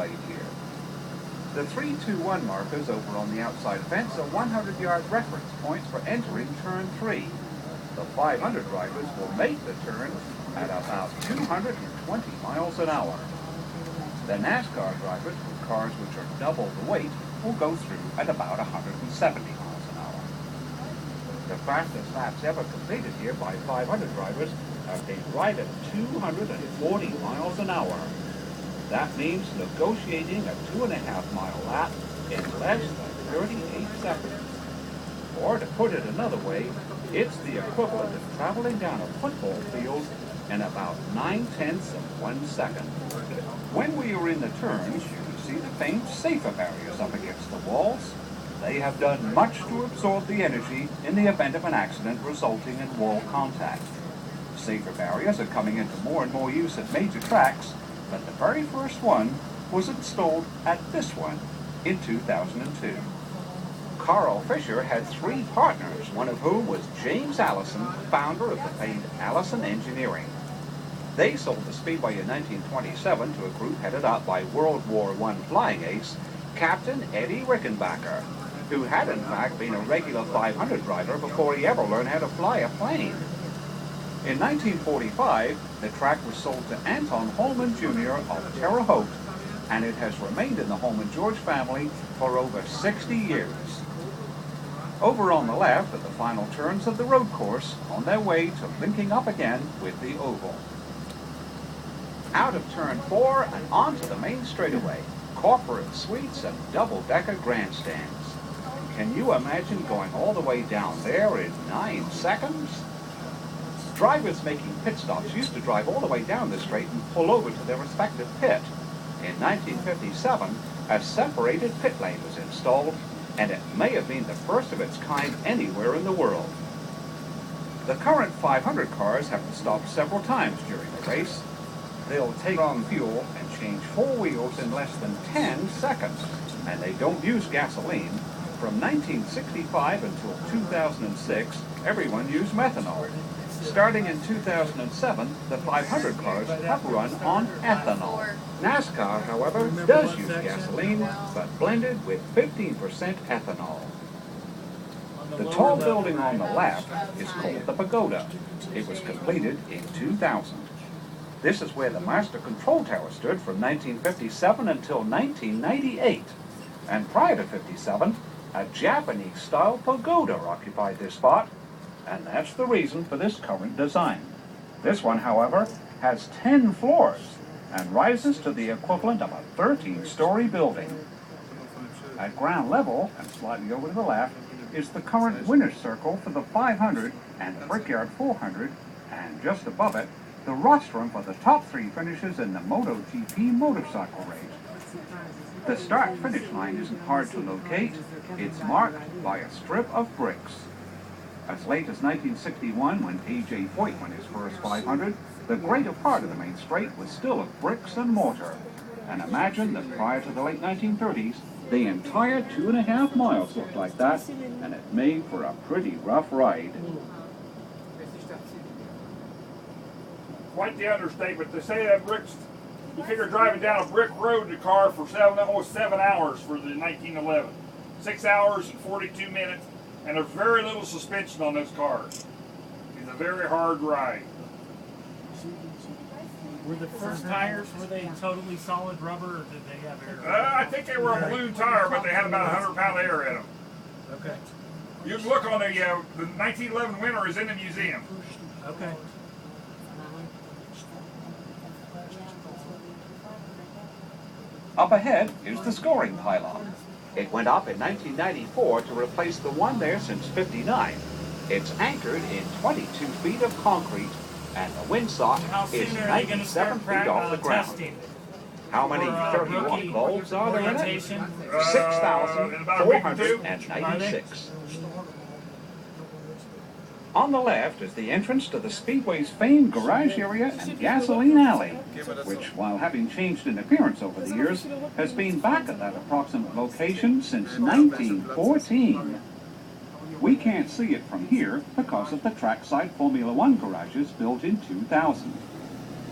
displayed here. The 3-2-1 markers over on the outside fence are 100-yard reference points for entering turn 3. The 500 drivers will make the turn at about 220 miles an hour. The NASCAR drivers with cars which are double the weight will go through at about 170 miles an hour. The fastest laps ever completed here by 500 drivers have been right at 240 miles an hour. That means negotiating a 2.5-mile lap in less than 38 seconds. Or to put it another way, it's the equivalent of traveling down a football field in about 9/10 of 1 second. When we are in the turns, you see the famed safer barriers up against the walls. They have done much to absorb the energy in the event of an accident resulting in wall contact. Safer barriers are coming into more and more use at major tracks, but the very first one was installed at this one in 2002. Carl Fisher had 3 partners, one of whom was James Allison, founder of the famed Allison Engineering. They sold the Speedway in 1927 to a group headed up by World War I flying ace, Captain Eddie Rickenbacker, who had in fact been a regular 500 driver before he ever learned how to fly a plane. In 1945, the track was sold to Anton Holman Jr. of Terre Haute, and it has remained in the Holman George family for over 60 years. Over on the left are the final turns of the road course on their way to linking up again with the oval. Out of turn 4 and onto the main straightaway, corporate suites and double-decker grandstands. Can you imagine going all the way down there in 9 seconds? Drivers making pit stops used to drive all the way down the straight and pull over to their respective pit. In 1957, a separated pit lane was installed, and it may have been the first of its kind anywhere in the world. The current 500 cars have to stop several times during the race. They'll take on fuel and change 4 wheels in less than 10 seconds, and they don't use gasoline. From 1965 until 2006, everyone used methanol. Starting in 2007, the 500 cars have run on ethanol. NASCAR, however, does use gasoline, but blended with 15% ethanol. The tall building on the left is called the Pagoda. It was completed in 2000. This is where the Master Control Tower stood from 1957 until 1998. And prior to 57, a Japanese-style pagoda occupied this spot. And that's the reason for this current design. This one, however, has 10 floors and rises to the equivalent of a 13-story building. At ground level, and slightly over to the left, is the current winner's circle for the 500 and the Brickyard 400, and just above it, the rostrum for the top 3 finishes in the MotoGP motorcycle race. The start-finish line isn't hard to locate. It's marked by a strip of bricks. As late as 1961, when A.J. Foyt won his first 500, the greater part of the main straight was still of bricks and mortar. And imagine that prior to the late 1930s, the entire 2.5 miles looked like that, and it made for a pretty rough ride. Quite the understatement. They say that bricks, you figure driving down a brick road in a car for almost 7 hours for the 1911. 6 hours and 42 minutes. And there's very little suspension on those cars. It's a very hard ride. Were the first tires, were they totally solid rubber, or did they have air? I think they were a balloon tire, but they had about 100-pound air in them. Okay. You can look on the 1911 winter is in the museum. Okay. Up ahead is the scoring pylon. It went up in 1994 to replace the one there since '59. It's anchored in 22 feet of concrete, and the windsock is 97 feet off the ground. Testing? How many 30-watt bulbs are there in it? 6,496. On the left is the entrance to the Speedway's famed garage area and gasoline alley, which, while having changed in appearance over the years, has been back at that approximate location since 1914. We can't see it from here because of the trackside Formula One garages built in 2000.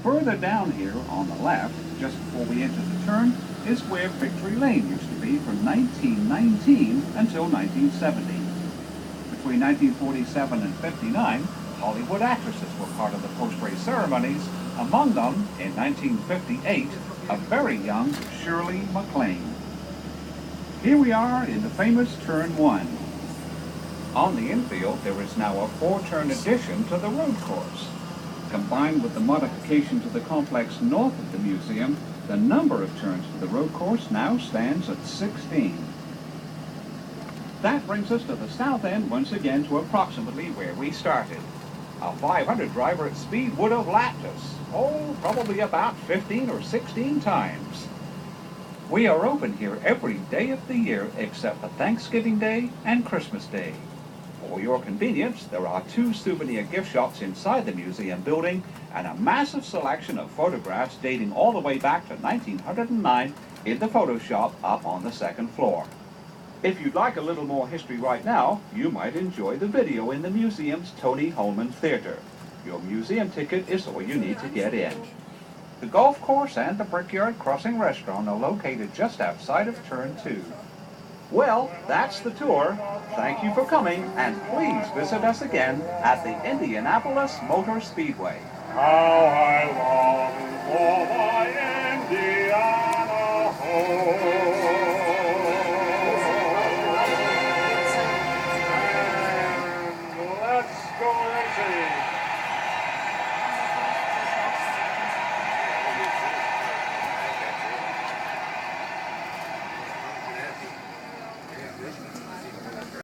Further down here on the left, just before we enter the turn, is where Victory Lane used to be from 1919 until 1970. Between 1947 and 59, Hollywood actresses were part of the post-race ceremonies, among them, in 1958, a very young Shirley MacLaine. Here we are in the famous Turn 1. On the infield, there is now a 4-turn addition to the road course. Combined with the modification to the complex north of the museum, the number of turns to the road course now stands at 16. That brings us to the south end once again to approximately where we started. A 500 driver at speed would have lapped us, probably about 15 or 16 times. We are open here every day of the year except for Thanksgiving Day and Christmas Day. For your convenience, there are 2 souvenir gift shops inside the museum building and a massive selection of photographs dating all the way back to 1909 in the photo shop up on the 2nd floor. If you'd like a little more history right now, you might enjoy the video in the museum's Tony Holman Theater. Your museum ticket is all you need to get in. The golf course and the Brickyard Crossing restaurant are located just outside of Turn 2. Well, that's the tour. Thank you for coming, and please visit us again at the Indianapolis Motor Speedway. How I long for my Indiana home. And let's go